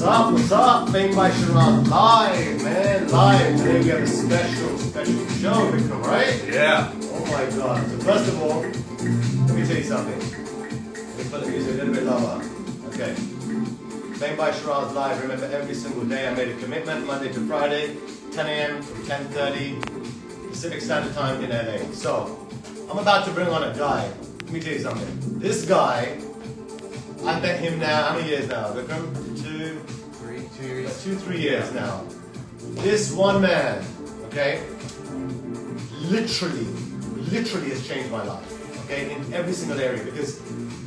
up? What's up? Fame by Sharon live, man, live. Today we have a special show, Vikram, right? Yeah. Oh my God. So first of all, let me tell you something. Let me put the music a little bit lower. Okay. Fame by Sharon's live. Remember, every single day I made a commitment, Monday to Friday, 10 a.m. to 10:30 Pacific Standard Time in LA. So I'm about to bring on a guy. Let me tell you something. This guy, I've met him now, how many years now, Vikram? 3 years now. This one man, okay, literally has changed my life, okay, in every single area. Because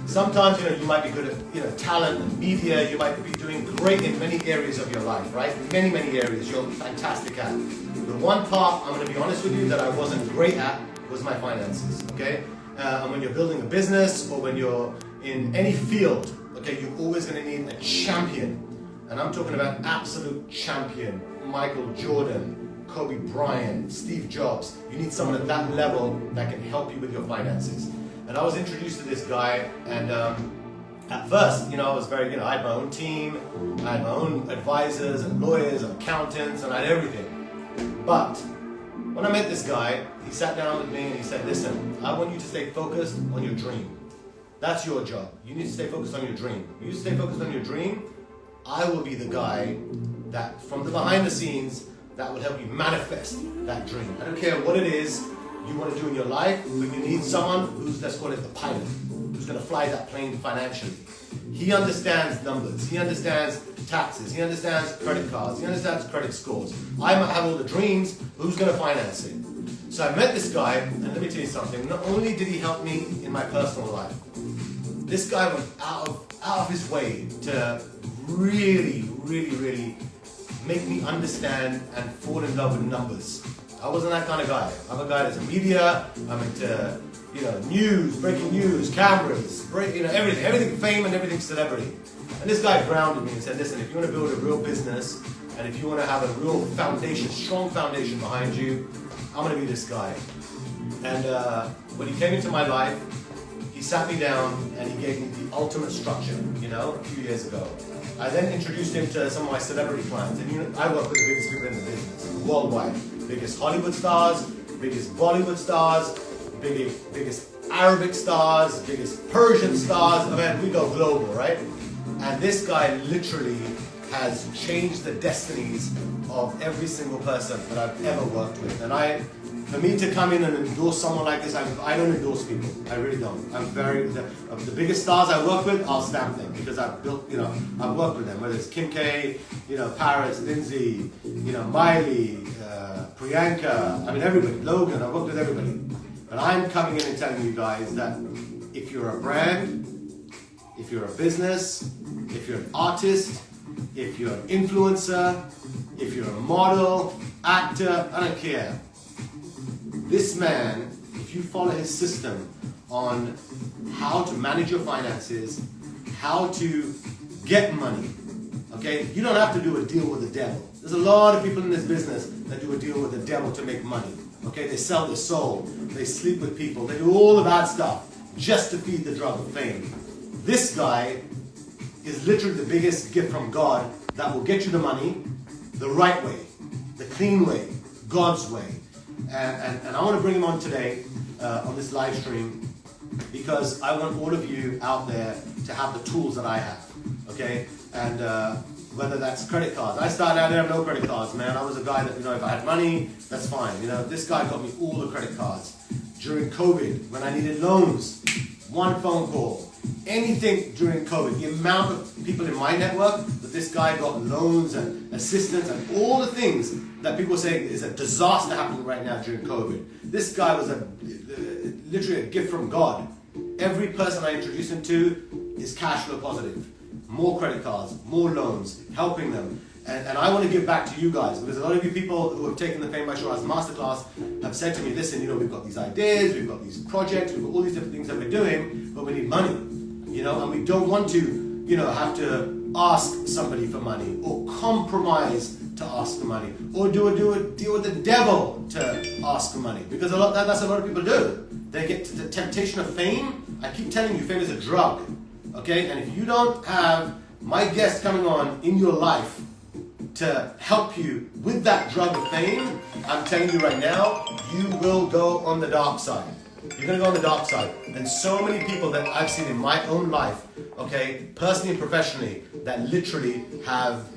sometimes, you might be good at, talent and media, you might be doing great in many areas of your life, right? Many areas you're fantastic at. The one part, I'm going to be honest with you, that I wasn't great at was my finances, okay? And when you're building a business or when you're in any field, okay, you're always going to need a champion. And I'm talking about absolute champion, Michael Jordan, Kobe Bryant, Steve Jobs. You need someone at that level that can help you with your finances. And I was introduced to this guy, and at first, I was very, I had my own team, I had my own advisors and lawyers and accountants, and I had everything. But when I met this guy, he sat down with me and he said, listen, I want you to stay focused on your dream. That's your job. You need to stay focused on your dream. You stay focused on your dream, I will be the guy that, from the behind the scenes, that will help you manifest that dream. I don't care what it is you want to do in your life, but you need someone who's, let's call it the pilot, who's going to fly that plane financially. He understands numbers, he understands taxes, he understands credit cards, he understands credit scores. I might have all the dreams, but who's going to finance it? So I met this guy, and let me tell you something, not only did he help me in my personal life, this guy went out of his way to really make me understand and fall in love with numbers. I wasn't that kind of guy. I'm a guy that's in media, I'm into news, breaking news, cameras, everything fame and everything celebrity. And this guy grounded me and said, listen, if you want to build a real business and if you want to have a real foundation, strong foundation behind you, I'm going to be this guy. And when he came into my life, he sat me down and he gave me the ultimate structure, a few years ago. I then introduced him to some of my celebrity clients, and I work with the biggest people in the business, worldwide. Biggest Hollywood stars, biggest Bollywood stars, biggest Arabic stars, biggest Persian stars. I mean, we go global, right? And this guy literally has changed the destinies of every single person that I've ever worked with. And for me to come in and endorse someone like this, I don't endorse people. I really don't. The biggest stars I work with, I'll stamp them because I've built, I've worked with them. Whether it's Kim K, Paris, Lindsay, Miley, Priyanka, everybody, Logan, I've worked with everybody. But I'm coming in and telling you guys that if you're a brand, if you're a business, if you're an artist, if you're an influencer, if you're a model, actor, I don't care. This man, if you follow his system on how to manage your finances, how to get money, okay? You don't have to do a deal with the devil. There's a lot of people in this business that do a deal with the devil to make money, okay? They sell their soul, they sleep with people, they do all the bad stuff just to feed the drug of fame. This guy is literally the biggest gift from God that will get you the money the right way, the clean way, God's way. And I want to bring him on today on this live stream because I want all of you out there to have the tools that I have, okay? And whether that's credit cards. I started out there with no credit cards, man. I was a guy that, if I had money, that's fine. This guy got me all the credit cards. During COVID, when I needed loans, one phone call, anything during COVID, the amount of people in my network that this guy got loans and assistance and all the things that people say is a disaster happening right now during COVID. This guy was literally a gift from God. Every person I introduced him to is cash flow positive. More credit cards, more loans, helping them. And I want to give back to you guys because a lot of you people who have taken the Fame by Sharon's masterclass have said to me, listen, we've got these ideas, we've got these projects, we've got all these different things that we're doing, but we need money, and we don't want to, have to ask somebody for money or compromise to ask for money or do a deal with the devil to ask for money because that's a lot of people do. They get to the temptation of fame. I keep telling you, fame is a drug, okay? And if you don't have my guest coming on in your life to help you with that drug of fame, I'm telling you right now, you will go on the dark side. You're gonna go on the dark side. And so many people that I've seen in my own life, okay, personally and professionally, that literally have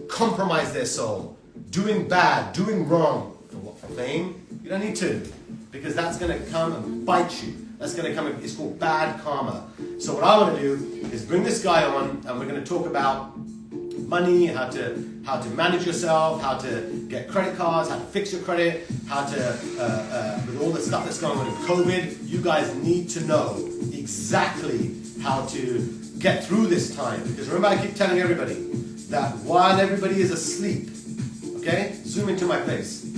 compromised their soul, doing bad, doing wrong. For what? For fame? You don't need to, because that's gonna come and bite you. That's gonna come, it's called bad karma. So what I wanna do is bring this guy on, and we're gonna talk about money, how to manage yourself, how to get credit cards, how to fix your credit, how to, with all the stuff that's going on in COVID, you guys need to know exactly how to get through this time. Because remember, I keep telling everybody that while everybody is asleep, okay, zoom into my face.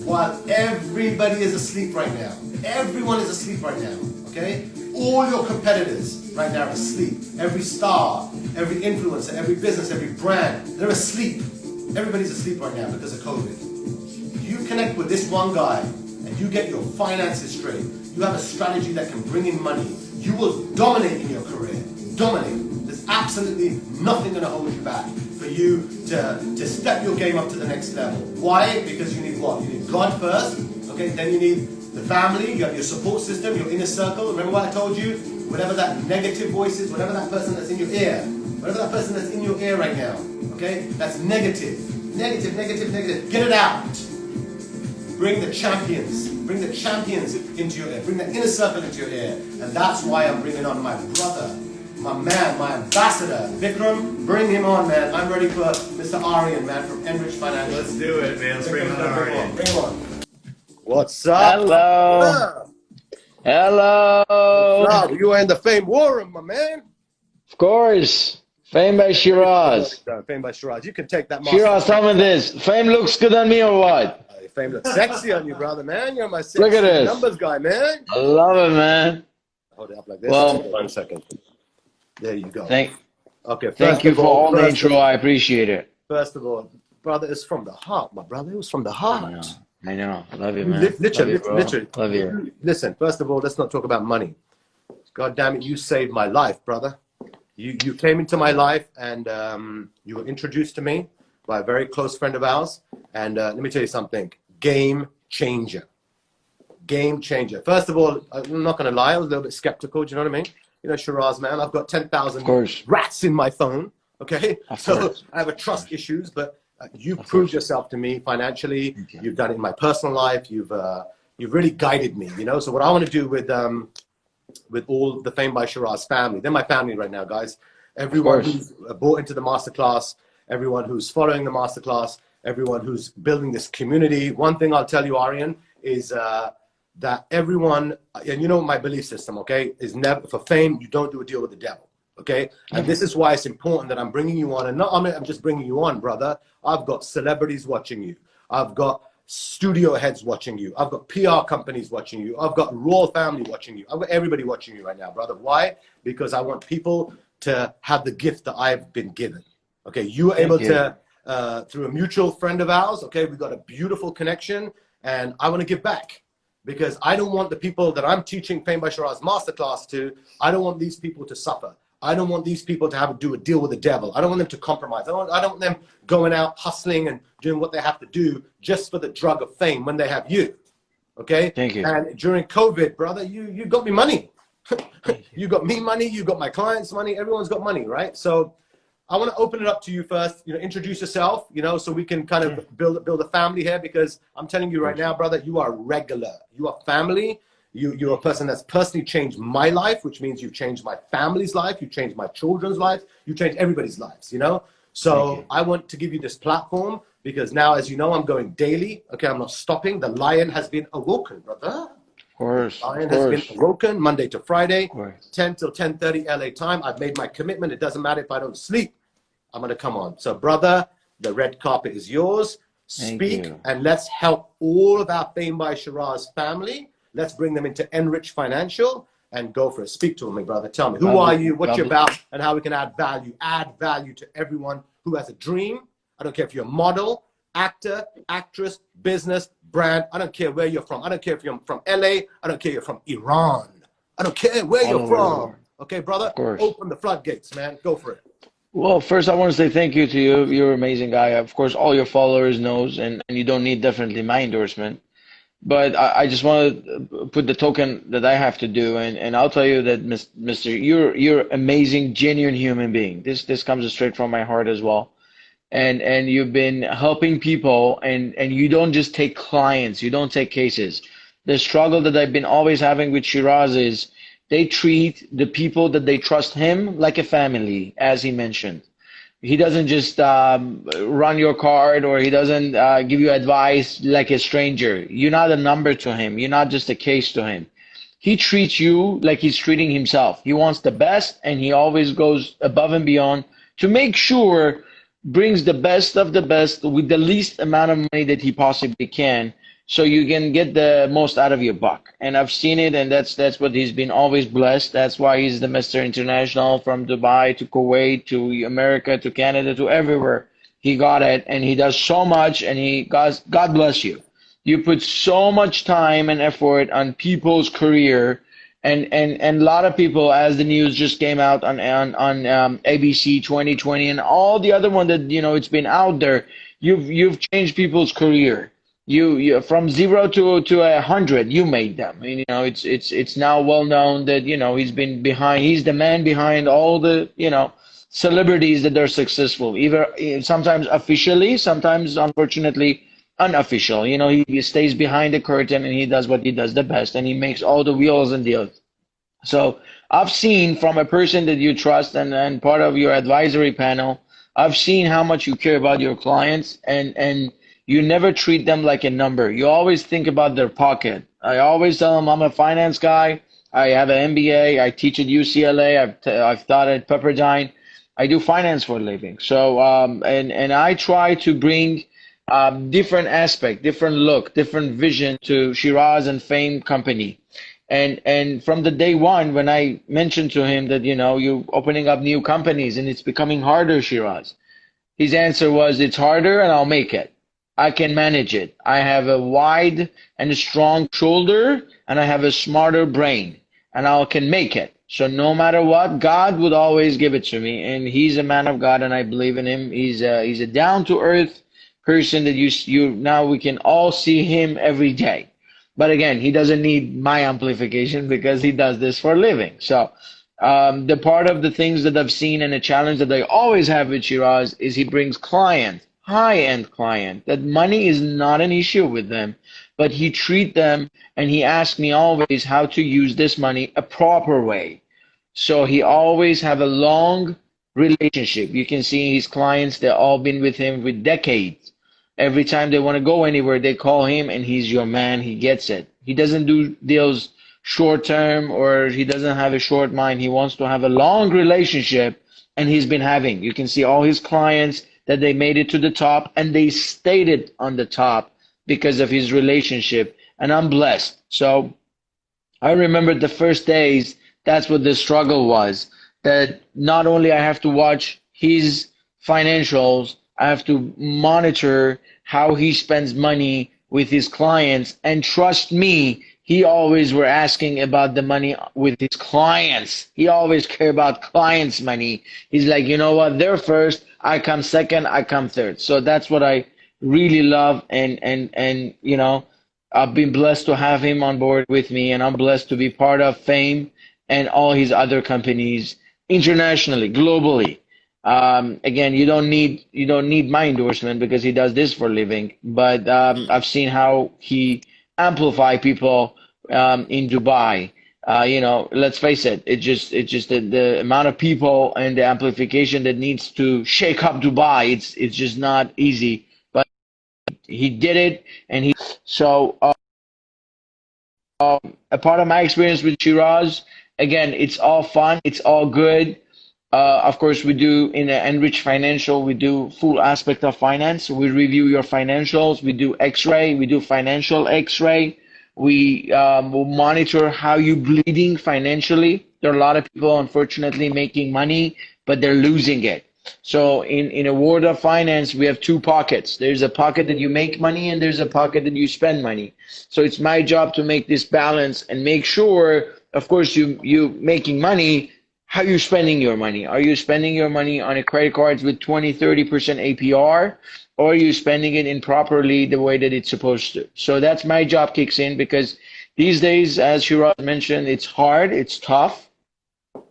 While everybody is asleep right now, everyone is asleep right now, okay? All your competitors right now are asleep. Every star, every influencer, every business, every brand, they're asleep. Everybody's asleep right now because of COVID. You connect with this one guy and you get your finances straight. You have a strategy that can bring in money. You will dominate in your career. Dominate. There's absolutely nothing going to hold you back for you to step your game up to the next level. Why? Because you need what? You need God first, okay? Then you need the family, you have your support system, your inner circle. Remember what I told you? Whatever that negative voice is, whatever that person that's in your ear, whatever that person that's in your ear right now, okay? That's negative. Negative, negative, negative. Get it out. Bring the champions. Bring the champions into your ear. Bring the inner circle into your ear. And that's why I'm bringing on my brother, my man, my ambassador, Vikram. Bring him on, man. I'm ready for Mr. Arian, man, from Enrich Financial. Let's do it, man. Let's bring on Arian. Bring him on. What's up? Hello. Hello. What's up? You are in the fame war room, my man. Of course. Fame by Shiraz. Fame by Shiraz. You can take that. Shiraz, tell me this. Fame looks good on me or what? Fame looks sexy on you, brother, man. You're my sexy Look at this. numbers guy, man. I love it, man. Hold it up like this. Well, 1 second. There you go. Thank First you of for all the first intro. I appreciate it. First of all, brother, it's from the heart, my brother. It was from the heart. I know. Love you, man. Literally, Love you, bro. literally. Love you. Listen, first of all, let's not talk about money. God damn it, you saved my life, brother. You came into my life and you were introduced to me by a very close friend of ours. And let me tell you something. Game changer. Game changer. First of all, I'm not going to lie. I was a little bit skeptical. Do you know what I mean? You know, Shiraz, man, I've got 10,000 rats in my phone. Okay? So I have a trust issues, but you've proved yourself to me financially. You've done it in my personal life. You've really guided me, you know? So what I want to do with all the Fame by Shiraz family, they're my family right now, guys. Everyone who's bought into the masterclass, everyone who's following the masterclass, everyone who's building this community. One thing I'll tell you, Arian, is that everyone, and you know my belief system, okay, is never, for fame, you don't do a deal with the devil, okay? And this is why it's important that I'm bringing you on, and not, I'm just bringing you on, brother. I've got celebrities watching you. I've got studio heads watching you. I've got PR companies watching you. I've got royal family watching you. I've got everybody watching you right now, brother. Why? Because I want people to have the gift that I've been given, okay? You were able to, through a mutual friend of ours, okay, we got a beautiful connection, and I want to give back. Because I don't want the people that I'm teaching Fame by Shiraz masterclass to, I don't want these people to suffer. I don't want these people to have to do a deal with the devil. I don't want them to compromise. I don't want them going out hustling and doing what they have to do just for the drug of fame when they have you. Okay? Thank you. And during COVID, brother, you got me money. You got me money, you got my clients money, everyone's got money, right? So I want to open it up to you first, you know, introduce yourself, you know, so we can kind of build a family here, because I'm telling you right now, brother, you are regular. You are family. You're a person that's personally changed my life, which means you've changed my family's life. You've changed my children's life. You changed everybody's lives, you know? So I want to give you this platform because now, as you know, I'm going daily. Okay, I'm not stopping. The lion has been awoken, brother. Of course. The lion has been awoken Monday to Friday, 10 till 10:30 LA time. I've made my commitment. It doesn't matter if I don't sleep. I'm going to come on. So, brother, the red carpet is yours. Speak, and let's help all of our Fame by Shiraz family. Let's bring them into Enrich Financial and go for it. Speak to me, brother. Tell me, who are you, what you're about, and how we can add value to everyone who has a dream. I don't care if you're a model, actor, actress, business, brand. I don't care where you're from. I don't care if you're from LA. I don't care if you're from Iran. I don't care where you're from. Okay, brother? Of course. Open the floodgates, man. Go for it. Well, first I want to say thank you to you. You're an amazing guy. Of course, all your followers knows, and you don't need definitely my endorsement. But I just want to put the token that I have to do, and I'll tell you that, Mr. You're amazing, genuine human being. This comes straight from my heart as well. And you've been helping people, and you don't just take clients, you don't take cases. The struggle that I've been always having with Shiraz is they treat the people that they trust him like a family, as he mentioned. He doesn't just run your card, or he doesn't give you advice like a stranger. You're not a number to him. You're not just a case to him. He treats you like he's treating himself. He wants the best, and he always goes above and beyond to make sure brings the best of the best with the least amount of money that he possibly can, so you can get the most out of your buck. And I've seen it, and that's what he's been always blessed. That's why he's the Mr. International, from Dubai to Kuwait to America to Canada to everywhere. He got it, and he does so much, and God bless you. You put so much time and effort on people's career, and a lot of people, as the news just came out on ABC 2020 and all the other one that, it's been out there, you've changed people's career. You from 0 to 100, you made them. I mean, it's now well known that he's the man behind all the celebrities that are successful, either sometimes officially, sometimes unfortunately unofficial. He stays behind the curtain, and he does what he does the best, and he makes all the wheels and deals. So I've seen, from a person that you trust and part of your advisory panel, I've seen how much you care about your clients, and you never treat them like a number. You always think about their pocket. I always tell them I'm a finance guy. I have an MBA. I teach at UCLA. I've taught at Pepperdine. I do finance for a living. So and I try to bring different aspect, different look, different vision to Shiraz and Fame Company. And from the day one, when I mentioned to him that you're opening up new companies and it's becoming harder, Shiraz, his answer was, it's harder and I'll make it. I can manage it. I have a wide and a strong shoulder, and I have a smarter brain, and I can make it. So no matter what, God would always give it to me, and he's a man of God, and I believe in him. He's a down-to-earth person that you now we can all see him every day. But again, he doesn't need my amplification because he does this for a living. So the part of the things that I've seen and a challenge that I always have with Shiraz is he brings clients, high-end client, that money is not an issue with them, but he treat them, and he asks me always how to use this money a proper way. So he always have a long relationship. You can see his clients, they've all been with him for decades. Every time they want to go anywhere, they call him, and he's your man. He gets it. He doesn't do deals short term, or he doesn't have a short mind. He wants to have a long relationship, and he's been having. You can see all his clients that they made it to the top, and they stayed on the top because of his relationship, and I'm blessed. So I remember the first days, that's what the struggle was, that not only I have to watch his financials, I have to monitor how he spends money with his clients, and trust me, he always were asking about the money with his clients. He always care about clients' money. He's like, you know what, they're first, I come second, I come third. So that's what I really love, and I've been blessed to have him on board with me, and I'm blessed to be part of Fame and all his other companies internationally, globally. Again, you don't need my endorsement because he does this for a living, but I've seen how he amplify people in Dubai. Let's face it, it's just the amount of people and the amplification that needs to shake up Dubai. It's just not easy, but he did it, and a part of my experience with Shiraz, again, it's all fun, it's all good. Of course, we do in Enrich Financial, we do full aspect of finance. We review your financials. We do X-ray. We do financial X-ray. We will monitor how you're bleeding financially. There are a lot of people, unfortunately, making money, but they're losing it. So in a world of finance, we have two pockets. There's a pocket that you make money, and there's a pocket that you spend money. So it's my job to make this balance and make sure, of course, you making money, how you're spending your money. Are you spending your money on a credit cards with 20, 30% APR, or are you spending it improperly the way that it's supposed to? So that's my job kicks in, because these days, as Shiraz mentioned, it's hard, it's tough.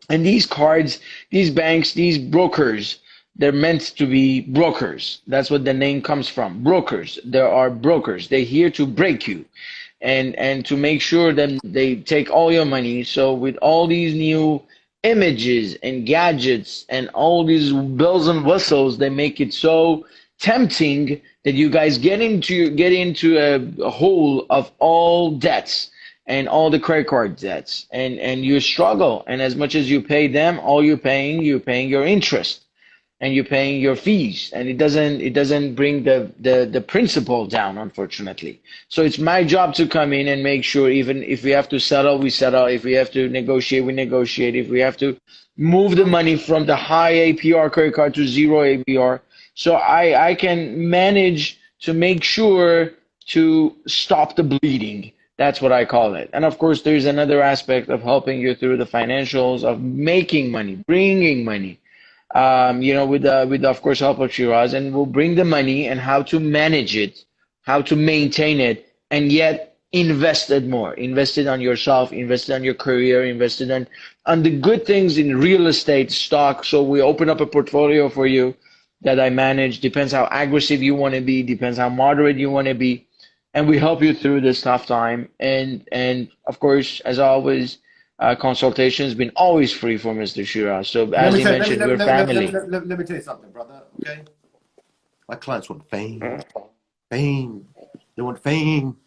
And these cards, these banks, these brokers, they're meant to be brokers. That's what the name comes from. Brokers. There are brokers. They're here to break you and to make sure that they take all your money. So with all these new images and gadgets and all these bells and whistles, they make it so tempting that you guys get into a hole of all debts and all the credit card debts, and you struggle. And as much as you pay them, all you're paying your interest, and you're paying your fees, and it doesn't bring the principal down, unfortunately. So it's my job to come in and make sure, even if we have to settle, we settle. If we have to negotiate, we negotiate. If we have to move the money from the high APR credit card to zero APR, so I can manage to make sure to stop the bleeding. That's what I call it. And of course, there's another aspect of helping you through the financials, of making money, bringing money, with of course help of Shiraz, and we'll bring the money and how to manage it, how to maintain it, and yet invest it more, invested on yourself, invested on your career, invested on the good things in real estate, stock. So we open up a portfolio for you that I manage. Depends how aggressive you want to be, depends how moderate you want to be, and we help you through this tough time. And of course, as always, consultation has been always free for Mr. Shiraz. So as he mentioned, we're family. Let me tell you something, brother. Okay, my clients want fame, fame. They want fame.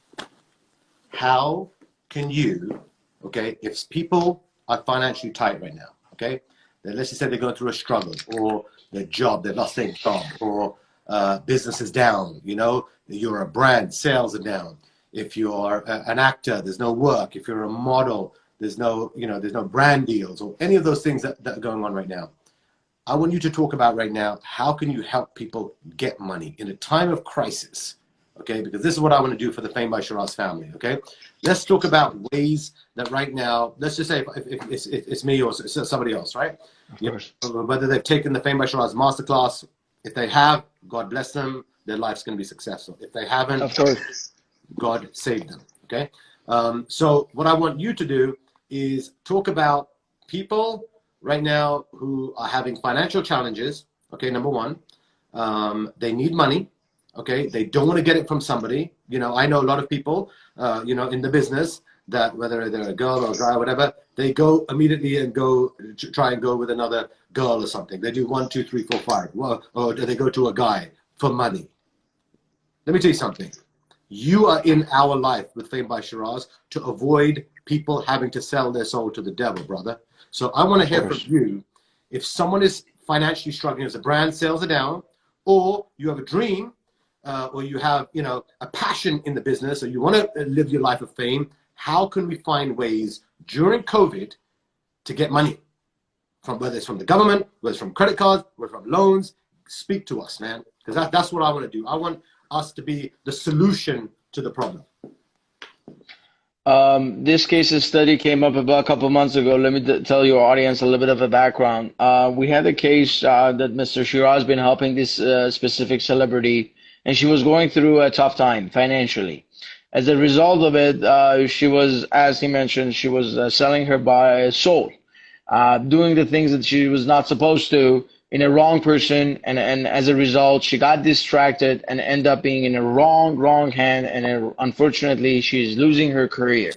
How can you? Okay, if people are financially tight right now, okay, then let's just say they're going through a struggle, or their job, they lost their job, or business is down. You're a brand, sales are down. If you're an actor, there's no work. If you're a model, there's no brand deals, or any of those things that are going on right now. I want you to talk about right now, how can you help people get money in a time of crisis? Okay, because this is what I want to do for the Fame by Shiraz family. Okay, let's talk about ways that right now, let's just say if it's me or it's somebody else, right? Of course. Whether they've taken the Fame by Shiraz masterclass, if they have, God bless them, their life's going to be successful. If they haven't, Of course, God save them. Okay, so what I want you to do is talk about people right now who are having financial challenges. Okay, number one, they need money. Okay, they don't want to get it from somebody. I know a lot of people, in the business, that whether they're a girl or a guy or whatever, they go immediately and try and go with another girl or something. They do 1, 2, 3, 4, 5. Well, or they go to a guy for money. Let me tell you something. You are in our life with Fame by Shiraz to avoid people having to sell their soul to the devil, brother. So I want to hear from you. If someone is financially struggling as a brand, sales are down, or you have a dream, or you have, a passion in the business, or you want to live your life of fame, how can we find ways during COVID to get money? Whether it's from the government, whether it's from credit cards, whether it's from loans. Speak to us, man, because that's what I want to do. I want us to be the solution to the problem. This case study came up about a couple of months ago. Let me tell your audience a little bit of a background. We had a case that Mr. Shiraz has been helping this specific celebrity, and she was going through a tough time financially. As a result of it, she was, as he mentioned, she was selling her soul, doing the things that she was not supposed to, in a wrong person, and as a result, she got distracted and ended up being in a wrong hand, and unfortunately, she's losing her career.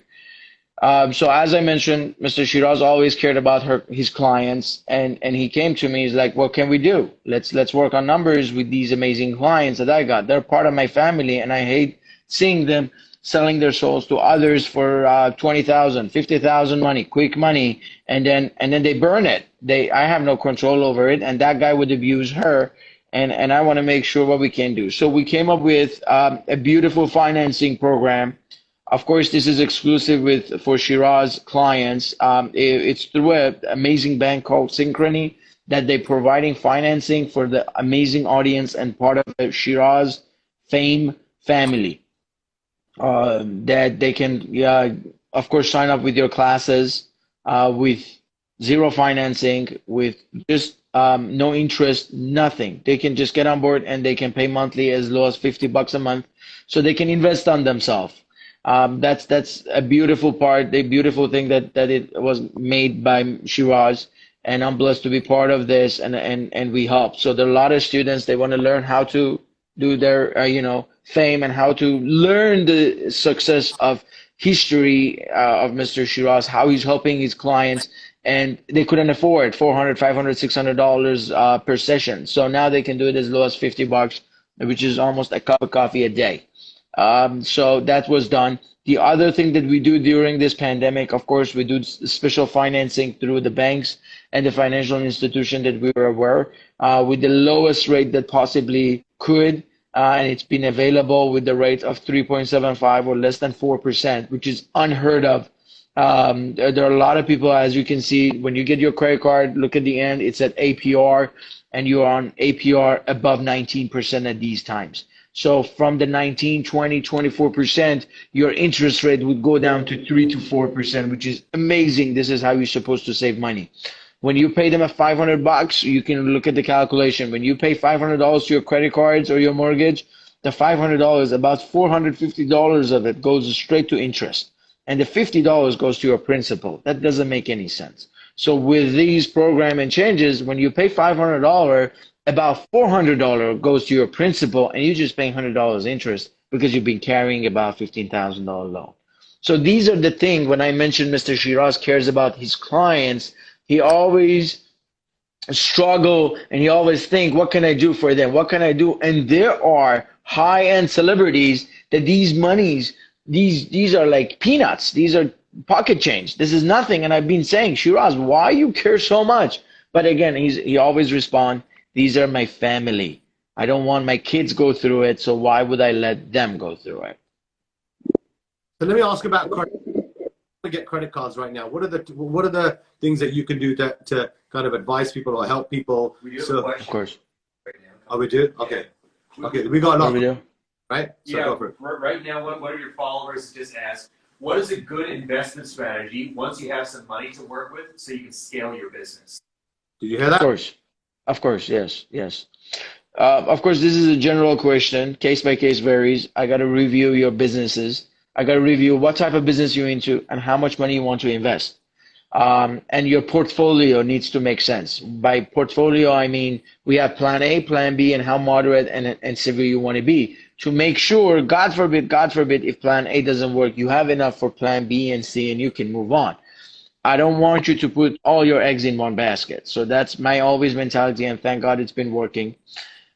So as I mentioned, Mr. Shiraz always cared about his clients, and he came to me. He's like, "What can we do? Let's work on numbers with these amazing clients that I got. They're part of my family, and I hate seeing them selling their souls to others for 20,000, 50,000 money, quick money, and then they burn it. I have no control over it, and that guy would abuse her, and I want to make sure what we can do." So we came up with a beautiful financing program. Of course, this is exclusive for Shiraz clients. It's through an amazing bank called Synchrony that they're providing financing for the amazing audience and part of the Shiraz Fame family. That they can, of course, sign up with your classes, with zero financing, with just no interest, nothing. They can just get on board and they can pay monthly as low as $50 a month, so they can invest on themselves. That's a beautiful part, a beautiful thing that it was made by Shiraz, and I'm blessed to be part of this, and we help. So there are a lot of students, they want to learn how to do their fame, and how to learn the success of history of Mr. Shiraz, how he's helping his clients, and they couldn't afford $400, $500, $600 per session. So now they can do it as low as $50, which is almost a cup of coffee a day. So that was done. The other thing that we do during this pandemic, of course, we do special financing through the banks and the financial institution that we were aware, with the lowest rate that possibly could. And it's been available with the rate of 3.75 or less than 4%, which is unheard of. There are a lot of people, as you can see, when you get your credit card, look at the end, it's at APR, and you're on APR above 19% at these times. So from the 19, 20, 24%, your interest rate would go down to 3 to 4%, which is amazing. This is how you're supposed to save money. When you pay them at $500, you can look at the calculation. When you pay $500 to your credit cards or your mortgage, the $500, about $450 of it goes straight to interest, and the $50 goes to your principal. That doesn't make any sense. So with these program and changes, when you pay $500, about $400 goes to your principal, and you're just paying $100 interest because you've been carrying about $15,000 loan. So these are the things. When I mentioned Mr. Shiraz cares about his clients, he always struggle, and he always think, what can I do for them? What can I do? And there are high-end celebrities that these monies, these are like peanuts. These are pocket change. This is nothing. And I've been saying, Shiraz, why you care so much? But again, he always respond, these are my family. I don't want my kids go through it, so why would I let them go through it? So let me ask about credit. To get credit cards right now. What are the things that you can do to kind of advise people or help people? We do have a question. Of course. Right now. Oh, we do? Okay. Okay, we got a lot. What do we do? Right? So Yeah, go for it. right now, one of your followers just asked, what is a good investment strategy once you have some money to work with so you can scale your business? Did you hear that? Of course, yes. Of course, this is a general question. Case by case varies. I got to review your businesses. I got to review what type of business you're into and how much money you want to invest. And your portfolio needs to make sense. By portfolio, I mean we have plan A, plan B, and how moderate and severe you want to be, to make sure, God forbid, if plan A doesn't work, you have enough for plan B and C, and you can move on. I don't want you to put all your eggs in one basket. So that's my always mentality, and thank God it's been working.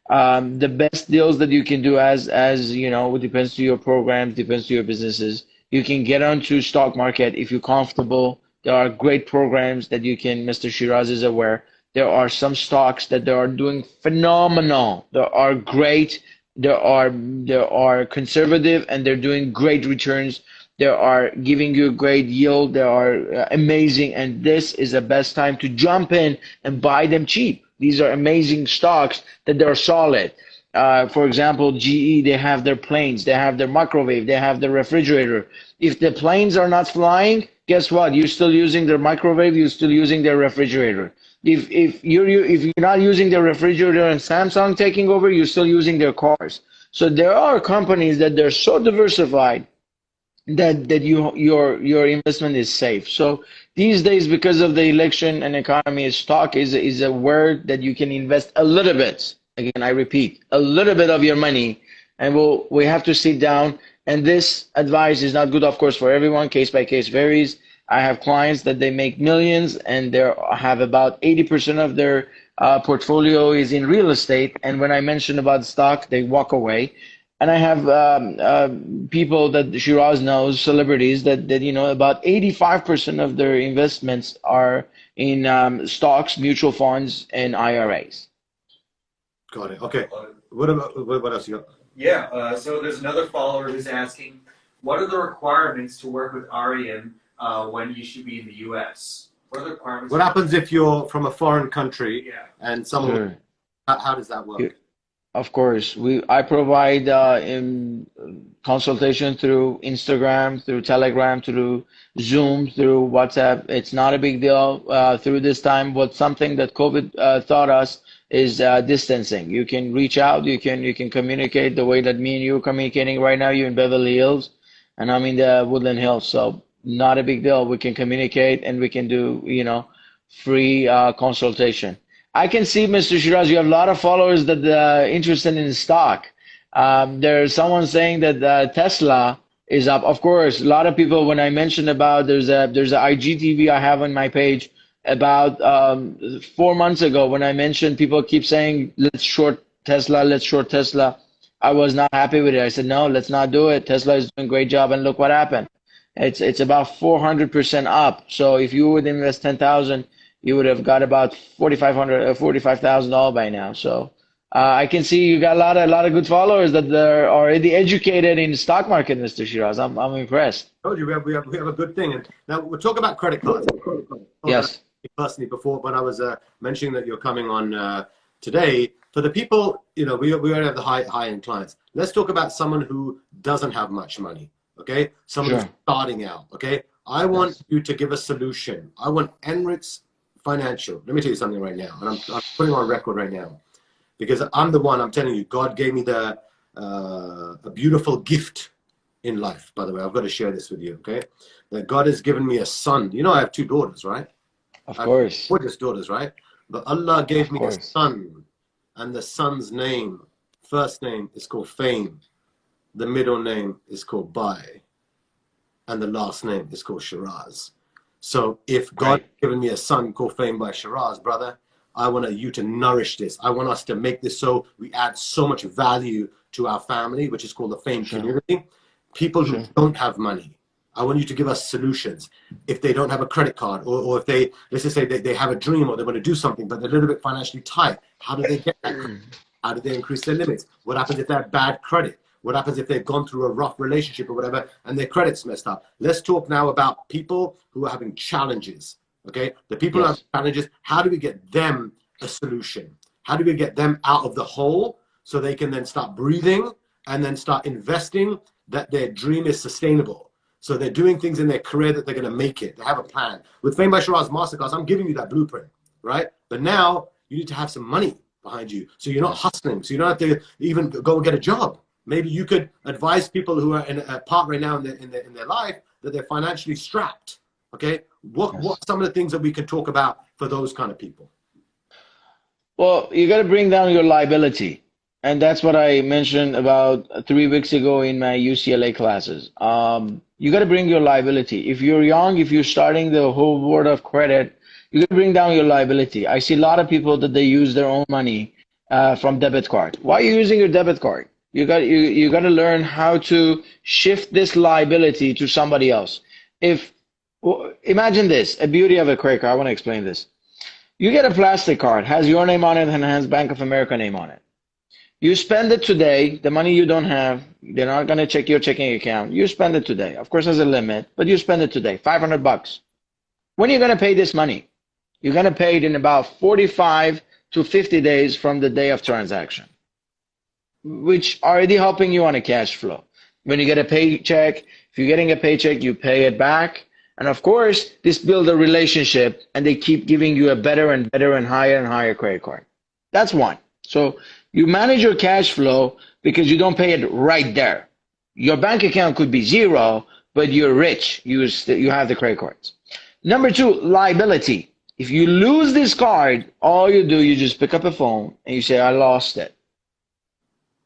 The best deals that you can do, as you know, it depends to your program, depends to your businesses. You can get onto stock market if you're comfortable. There are great programs that you can, Mr. Shiraz is aware. There are some stocks that they are doing phenomenal. They are great. They are conservative, and they're doing great returns. They are giving you great yield. They are amazing, and this is the best time to jump in and buy them cheap. These are amazing stocks that they're solid. For example, GE, they have their planes, they have their microwave, they have their refrigerator. If the planes are not flying, guess what? You're still using their microwave, you're still using their refrigerator. If you're not using their refrigerator and Samsung taking over, you're still using their cars. So there are companies that they're so diversified that your investment is safe. So these days, because of the election and economy, stock is a word that you can invest a little bit. Again, I repeat, a little bit of your money, and we have to sit down. And this advice is not good, of course, for everyone. Case by case varies. I have clients that they make millions, and they have about 80% of their portfolio is in real estate. And when I mention about stock, they walk away. And I have people that Shiraz knows, celebrities, that about 85% of their investments are in stocks, mutual funds, and IRAs. Got it. Okay. What else you got? Yeah, so there's another follower who's asking, what are the requirements to work with Arian when you should be in the U.S.? What are the requirements? What happens if you're from a foreign country Yeah. and someone? Sure. How does that work? Of course, I provide in consultation through Instagram, through Telegram, through Zoom, through WhatsApp. It's not a big deal through this time. But something that COVID taught us is distancing. You can reach out, you can communicate the way that me and you are communicating right now. You're in Beverly Hills, and I'm in the Woodland Hills, so not a big deal. We can communicate and we can do, free consultation. I can see, Mr. Shiraz, you have a lot of followers that are interested in stock. There's someone saying that Tesla is up. Of course, a lot of people, when I mentioned about there's a IGTV I have on my page about 4 months ago when I mentioned people keep saying, let's short Tesla, let's short Tesla. I was not happy with it. I said, no, let's not do it. Tesla is doing a great job. And look what happened. It's about 400% up. So if you would invest 10,000, you would have got about $45,000 by now. So I can see you got a lot of good followers that are already educated in the stock market, Mr. Shiraz. I'm impressed. I told you we have a good thing. And now we'll talk about credit cards. Yes. Personally, before when I was mentioning that you're coming on today, for the people, we already have the high-end clients. Let's talk about someone who doesn't have much money. Okay, someone who's starting out. Okay, I want you to give a solution. I want Enric's Financial. Let me tell you something right now, and I'm putting on record right now, because I'm the one. I'm telling you, God gave me a beautiful gift in life. By the way, I've got to share this with you. Okay, that God has given me a son. I have 2 daughters, right? Of course. Gorgeous daughters, right? But Allah gave me a son, and the son's name, first name is called Fame, the middle name is called Bai, and the last name is called Shiraz. So if God has given me a son called Fame by Shiraz, brother, I want you to nourish this. I want us to make this so we add so much value to our family, which is called the Fame community. People who don't have money, I want you to give us solutions. If they don't have a credit card, or if they, let's just say they have a dream or they want to do something, but they're a little bit financially tight, how do they get that? How do they increase their limits? What happens if they have bad credit? What happens if they've gone through a rough relationship or whatever and their credit's messed up? Let's talk now about people who are having challenges, okay? The people who have challenges, how do we get them a solution? How do we get them out of the hole so they can then start breathing and then start investing, that their dream is sustainable? So they're doing things in their career that they're going to make it. They have a plan. With Fame by Shiraz Masterclass, I'm giving you that blueprint, right? But now you need to have some money behind you. So you're not hustling. So you don't have to even go and get a job. Maybe you could advise people who are in a part right now in their life that they're financially strapped. Okay, what some of the things that we can talk about for those kind of people? Well, you got to bring down your liability, and that's what I mentioned about 3 weeks ago in my UCLA classes. You got to bring your liability. If you're young, if you're starting the whole world of credit, you got to bring down your liability. I see a lot of people that they use their own money from debit card. Why are you using your debit card? You got to learn how to shift this liability to somebody else. Imagine this, a beauty of a credit card. I want to explain this. You get a plastic card, has your name on it and has Bank of America name on it. You spend it today, the money you don't have, they're not going to check your checking account. You spend it today. Of course, there's a limit, but you spend it today, $500. When are you going to pay this money? You're going to pay it in about 45 to 50 days from the day of transaction, which already helping you on a cash flow. When you get a paycheck, if you're getting a paycheck, you pay it back. And of course, this builds a relationship and they keep giving you a better and better and higher credit card. That's one. So you manage your cash flow because you don't pay it right there. Your bank account could be zero, but you're rich. You have the credit cards. Number 2, liability. If you lose this card, all you do, you just pick up a phone and you say, I lost it.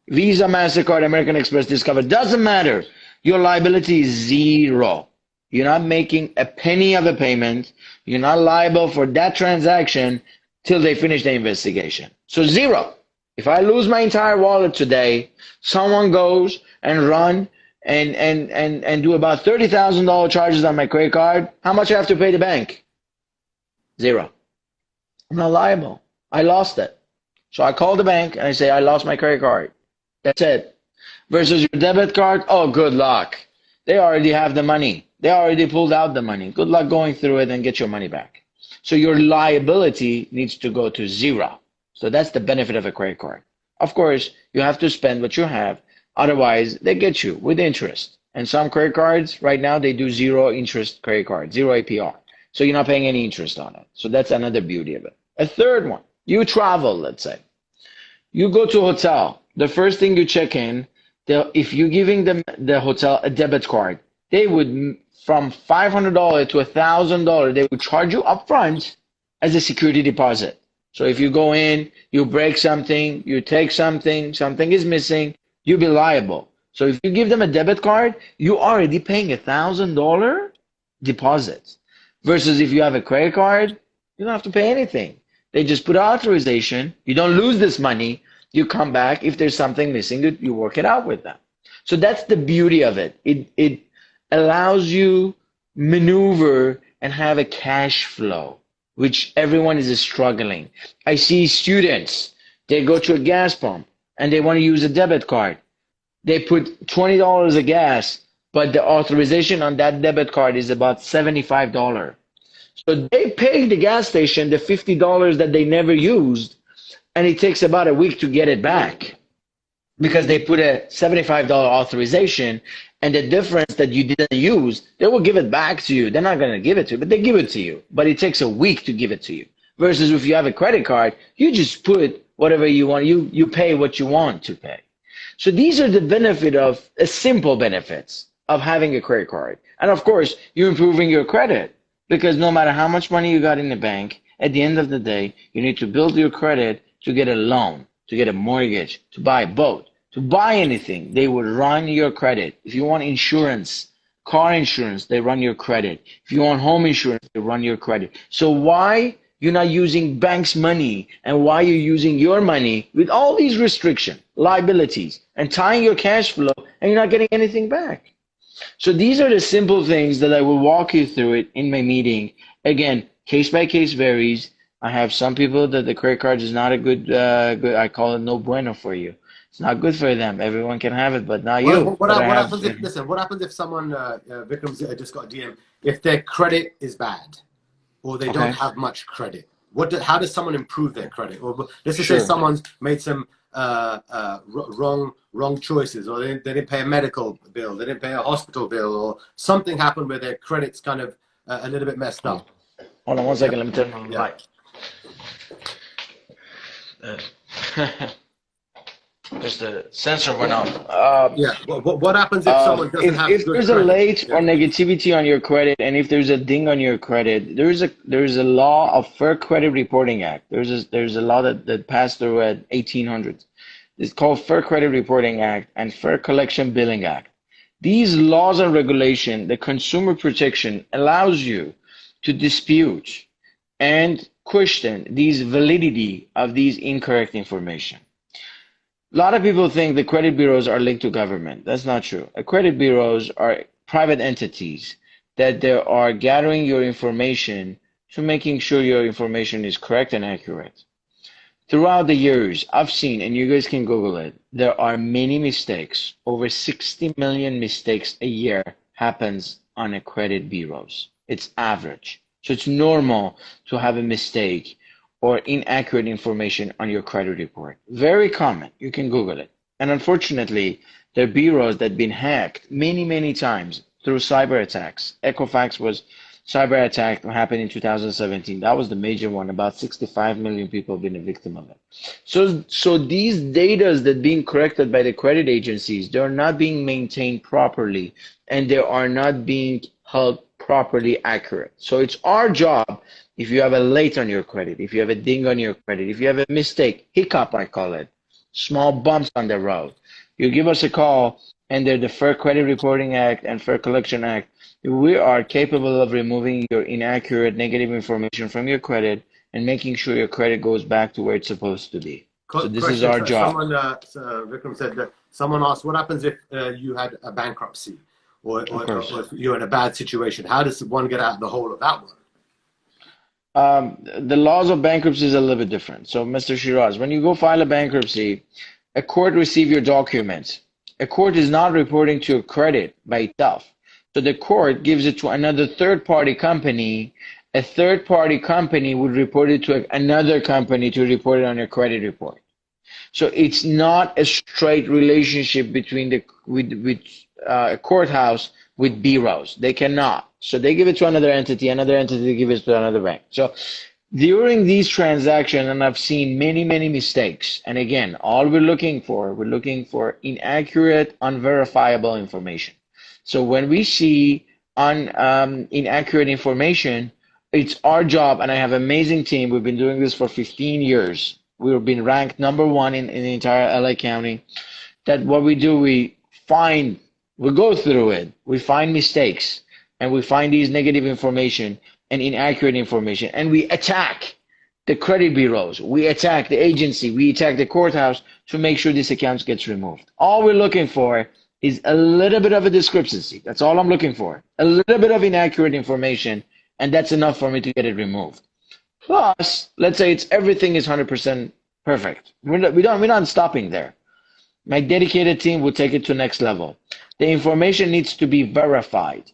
Visa, MasterCard, American Express, Discover, doesn't matter. Your liability is zero. You're not making a penny of a payment. You're not liable for that transaction till they finish the investigation. So zero. If I lose my entire wallet today, someone goes and run and do about $30,000 charges on my credit card, how much I have to pay the bank? Zero. I'm not liable. I lost it. So I call the bank and I say, I lost my credit card. That's it. Versus your debit card, oh, good luck. They already have the money. They already pulled out the money. Good luck going through it and get your money back. So your liability needs to go to zero. So that's the benefit of a credit card. Of course, you have to spend what you have. Otherwise, they get you with interest. And some credit cards right now, they do zero interest credit card, zero APR. So you're not paying any interest on it. So that's another beauty of it. A third one, you travel, let's say. You go to a hotel. The first thing you check in, if you're giving them the hotel a debit card, they would, from $500 to $1,000, they would charge you upfront as a security deposit. So if you go in, you break something, you take something, something is missing, you'll be liable. So if you give them a debit card, you're already paying $1,000 deposit. Versus if you have a credit card, you don't have to pay anything. They just put authorization. You don't lose this money. You come back. If there's something missing, you work it out with them. So that's the beauty of it. It allows you maneuver and have a cash flow, which everyone is struggling. I see students, they go to a gas pump and they want to use a debit card. They put $20 of gas, but the authorization on that debit card is about $75. So they pay the gas station the $50 that they never used, and it takes about a week to get it back because they put a $75 authorization, and the difference that you didn't use, they will give it back to you. They're not going to give it to you, but they give it to you. But it takes a week to give it to you. Versus if you have a credit card, you just put whatever you want. You pay what you want to pay. So these are the benefit of simple benefits of having a credit card. And of course, you're improving your credit because no matter how much money you got in the bank, at the end of the day, you need to build your credit to get a loan, to get a mortgage, to buy a boat, to buy anything. They will run your credit. If you want insurance, car insurance, they run your credit. If you want home insurance, they run your credit. So why you're not using bank's money and why you're using your money with all these restrictions, liabilities, and tying your cash flow and you're not getting anything back? So these are the simple things that I will walk you through it in my meeting. Again, case by case varies. I have some people that the credit card is not a good, I call it no bueno for you. It's not good for them. Everyone can have it, but not you. What happens if, listen, what happens if someone, Vikram's just got a DM, if their credit is bad or they don't have much credit? How does someone improve their credit? Or let's just say someone's made some wrong choices, or they didn't pay a medical bill, they didn't pay a hospital bill, or something happened where their credit's kind of a little bit messed up. Hold on one second, let me turn on the light. Because the sensor went off. What happens if someone doesn't have if good there's credit? a late or negativity on your credit, and if there's a ding on your credit, there's a law of Fair Credit Reporting Act. There's a law that passed through at 1800s. It's called Fair Credit Reporting Act and Fair Collection Billing Act. These laws and regulation, the consumer protection allows you to dispute and question these validity of these incorrect information. A lot of people think the credit bureaus are linked to government. That's not true. Credit bureaus are private entities that they are gathering your information to making sure your information is correct and accurate. Throughout the years, I've seen, and you guys can Google it, there are many mistakes. Over 60 million mistakes a year happens on a credit bureaus. It's average. So it's normal to have a mistake or inaccurate information on your credit report. Very common. You can Google it. And unfortunately, there are bureaus that have been hacked many, many times through cyber attacks. Equifax was cyber attack happened in 2017. That was the major one. About 65 million people have been a victim of it. So these data that are being corrected by the credit agencies, they're not being maintained properly and they are not being held properly accurate. So it's our job. If you have a late on your credit, if you have a ding on your credit, if you have a mistake, hiccup I call it, small bumps on the road, you give us a call under the Fair Credit Reporting Act and Fair Collection Act. We are capable of removing your inaccurate negative information from your credit and making sure your credit goes back to where it's supposed to be. So this is our job. Someone, Vikram said that someone asked, what happens if you had a bankruptcy or if you're in a bad situation? How does one get out of the hole of that one? The laws of bankruptcy is a little bit different. So, Mr. Shiraz, when you go file a bankruptcy, a court receives your documents. A court is not reporting to your credit by itself. So the court gives it to another third-party company. A third-party company would report it to another company to report it on your credit report. So it's not a straight relationship between the with a courthouse with bureaus. They cannot. So they give it to another entity give it to another bank. So during these transactions, and I've seen many, many mistakes. And again, all we're looking for inaccurate, unverifiable information. So when we see inaccurate information, it's our job, and I have an amazing team. We've been doing this for 15 years. We've been ranked #1 in the entire LA County. That what we do, we go through it, we find mistakes, and we find these negative information and inaccurate information, and we attack the credit bureaus, we attack the agency, we attack the courthouse to make sure this account gets removed. All we're looking for is a little bit of a discrepancy. That's all I'm looking for. A little bit of inaccurate information, and that's enough for me to get it removed. Plus, let's say everything is 100% perfect. We're not stopping there. My dedicated team will take it to next level. The information needs to be verified.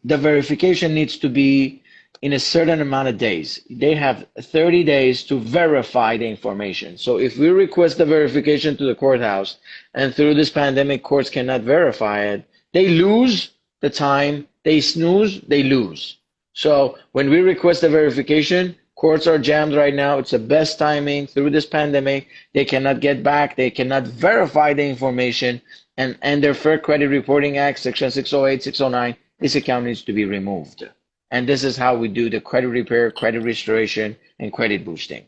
The verification needs to be in a certain amount of days. They have 30 days to verify the information. So if we request the verification to the courthouse, and through this pandemic, courts cannot verify it, they lose the time. They snooze, they lose. So when we request the verification, courts are jammed right now. It's the best timing through this pandemic. They cannot get back. They cannot verify the information. And under Fair Credit Reporting Act, Section 608, 609, this account needs to be removed. And this is how we do the credit repair, credit restoration, and credit boosting.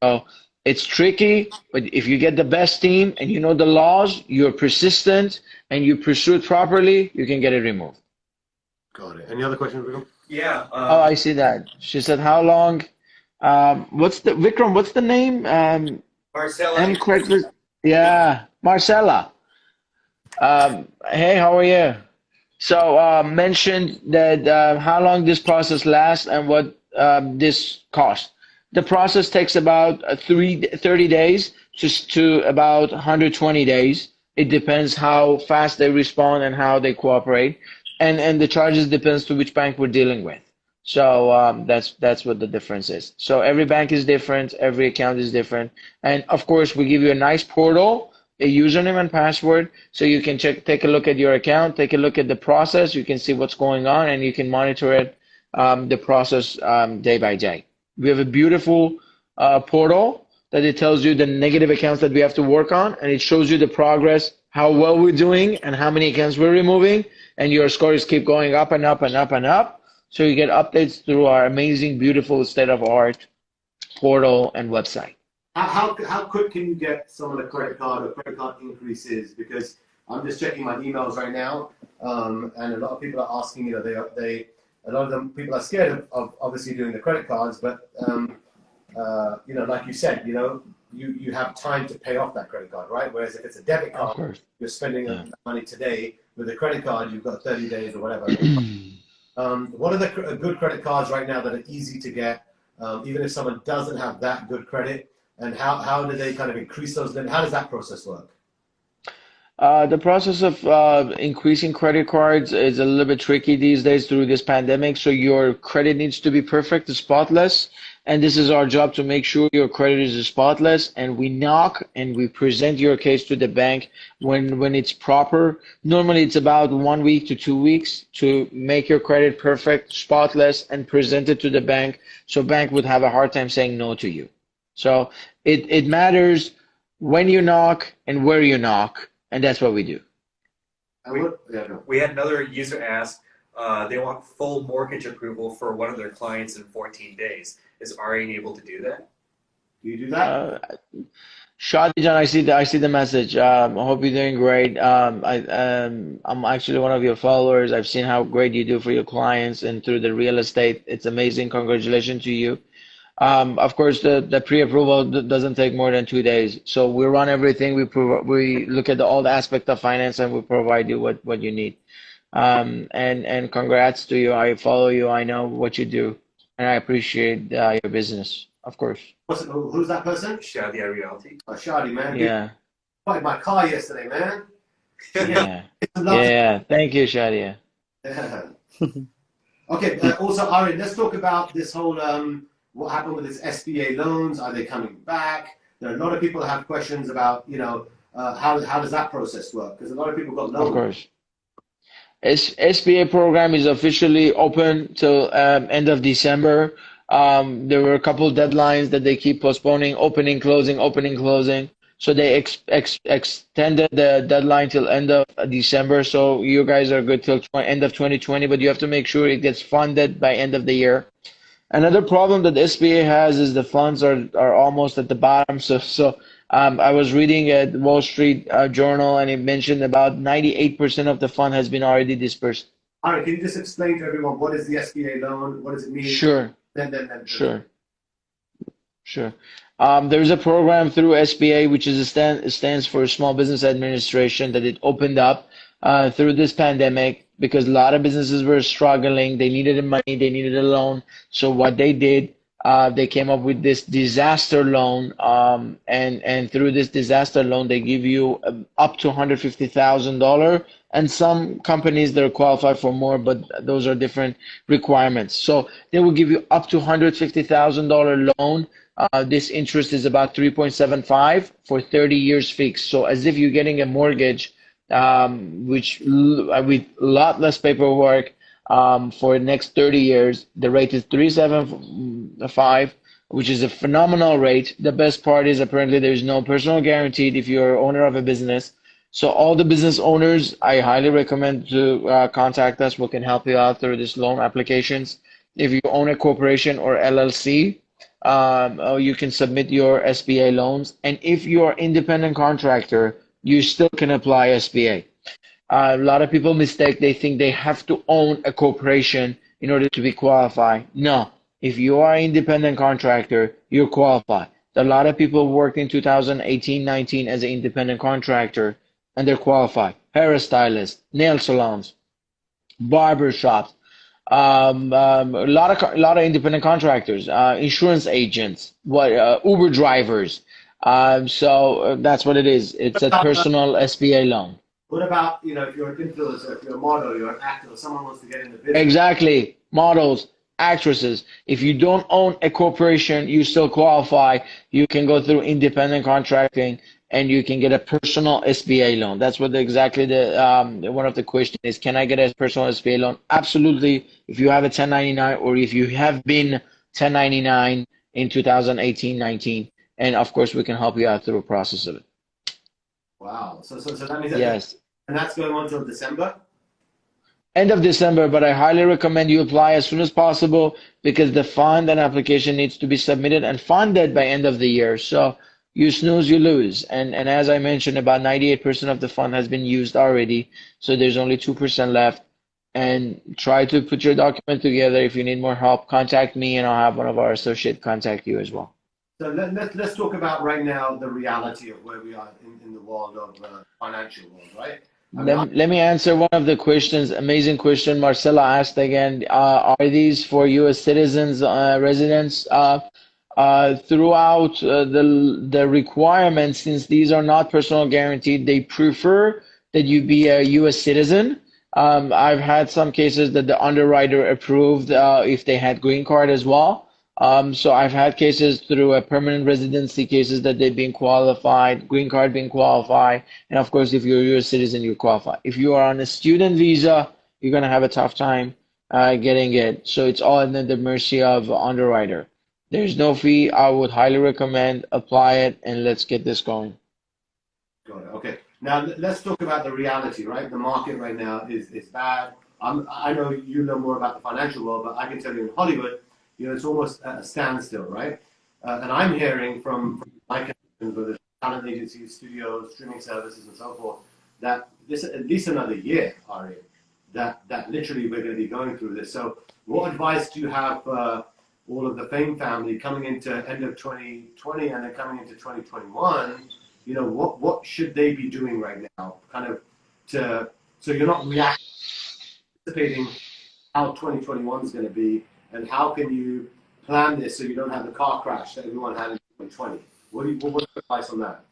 So it's tricky, but if you get the best team and you know the laws, you're persistent, and you pursue it properly, you can get it removed. Got it. Any other questions, Vikram? Yeah. Oh, I see that. She said, how long? What's the name? Marcella. Yeah, Marcella. Hey, how are you? So mentioned that how long this process lasts and what this costs. The process takes about 30 days to about 120 days. It depends how fast they respond and how they cooperate. And the charges depends to which bank we're dealing with. So that's what the difference is. So every bank is different, every account is different. And of course, we give you a nice portal, a username and password, so you can take a look at your account, take a look at the process, you can see what's going on, and you can monitor it, the process day by day. We have a beautiful portal that it tells you the negative accounts that we have to work on, and it shows you the progress, how well we're doing, and how many accounts we're removing, and your scores keep going up and up and up and up. So you get updates through our amazing, beautiful, state-of-art portal and website. How quick can you get some of the credit card increases? Because I'm just checking my emails right now, and a lot of people are asking. You know, a lot of them people are scared of obviously doing the credit cards, but you know, like you said, you know, you have time to pay off that credit card, right? Whereas if it's a debit card, you're spending that money today. With a credit card, you've got 30 days or whatever. What are the good credit cards right now that are easy to get, even if someone doesn't have that good credit? And how do they kind of increase those limits? How does that process work? The process of increasing credit cards is a little bit tricky these days through this pandemic. So your credit needs to be perfect, spotless. And this is our job to make sure your credit is spotless. And we knock and we present your case to the bank when it's proper. Normally it's about 1 week to 2 weeks to make your credit perfect, spotless, and present it to the bank. So bank would have a hard time saying no to you. So it matters when you knock and where you knock, and that's what we do. We had another user ask, they want full mortgage approval for one of their clients in 14 days. Is Arian able to do that? Do you do that? Shadijan, I see the message. I hope you're doing great. I'm actually one of your followers. I've seen how great you do for your clients and through the real estate. It's amazing. Congratulations to you. Of course, the pre-approval doesn't take more than 2 days. So we run everything. We look at all the aspects of finance, and we provide you what you need. And congrats to you. I follow you. I know what you do, and I appreciate your business, of course. Who's that person? Shadia Realty. Oh, Shadi, man. Yeah. He bought my car yesterday, man. Yeah. Yeah. Thank you, Shadia. Yeah. Okay. Also, Arian, let's talk about this whole. What happened with this SBA loans? Are they coming back? There are a lot of people that have questions about, how does that process work? Because a lot of people got Of loans. course. SBA program is officially open till end of December. There were a couple of deadlines that they keep postponing, opening, closing, opening, closing. So they extended the deadline till end of December. So you guys are good till end of 2020, but you have to make sure it gets funded by end of the year. Another problem that SBA has is the funds are almost at the bottom. So I was reading at Wall Street Journal, and it mentioned about 98% of the fund has been already dispersed. All right, can you just explain to everyone what is the SBA loan? What does it mean? Sure, Then. sure, sure. There's a program through SBA, which is stands for Small Business Administration, that it opened up through this pandemic because a lot of businesses were struggling. They needed money, they needed a loan. So what they did, they came up with this disaster loan, and through this disaster loan, they give you up to $150,000, and some companies that are qualified for more, but those are different requirements. So they will give you up to $150,000 loan. This interest is about 3.75 for 30 years fixed. So as if you're getting a mortgage, which with a lot less paperwork. For the next 30 years, the rate is 3.75, which is a phenomenal rate. The best part is apparently there's no personal guaranteed if you're owner of a business. So all the business owners, I highly recommend to contact us. We can help you out through this loan applications. If you own a corporation or LLC, you can submit your SBA loans. And if you're independent contractor, you still can apply SBA. A lot of people mistake, they think they have to own a corporation in order to be qualified. No, if you are an independent contractor, you're qualified. A lot of people worked in 2018-19 as an independent contractor, and they're qualified. Hairstylists, nail salons, barber shops, a lot of independent contractors, insurance agents, Uber drivers. So that's what it is. It's a personal SBA loan. What about, if you're an influencer, if you're a model, you're an actor, someone wants to get in the business? Exactly. Models, actresses. If you don't own a corporation, you still qualify. You can go through independent contracting and you can get a personal SBA loan. That's what exactly one of the questions is. Can I get a personal SBA loan? Absolutely. If you have a 1099 or if you have been 1099 in 2018-19, and of course we can help you out through the process of it. Wow. So that means that. Yes. And that's going on till December? End of December, but I highly recommend you apply as soon as possible because the fund and application needs to be submitted and funded by end of the year. So you snooze, you lose. And as I mentioned, about 98% of the fund has been used already. So there's only 2% left. And try to put your document together. If you need more help, contact me and I'll have one of our associates contact you as well. So let's talk about right now the reality of where we are in the world of financial world, right? Let me answer one of the questions. Amazing question. Marcella asked again, are these for U.S. citizens, residents? Throughout the requirements, since these are not personal guaranteed, they prefer that you be a U.S. citizen. I've had some cases that the underwriter approved if they had green card as well. So I've had cases through a permanent residency cases that they've been qualified, green card being qualified, and of course, if you're a U.S. citizen, you're qualified. If you are on a student visa, you're gonna have a tough time getting it. So it's all at the mercy of underwriter. There's no fee. I would highly recommend apply it, and let's get this going. Got it. Okay. Now let's talk about the reality, right? The market right now is bad. I know you know more about the financial world, but I can tell you in Hollywood, it's almost a standstill, right? And I'm hearing from my connections with the talent agencies, studios, streaming services, and so forth, that this at least another year, Arian, that literally we're going to be going through this. So what advice do you have for all of the Fame family coming into end of 2020 and then coming into 2021? What should they be doing right now, so you're not anticipating how 2021 is going to be, and how can you plan this so you don't have the car crash that everyone had in 2020? What's your advice on that?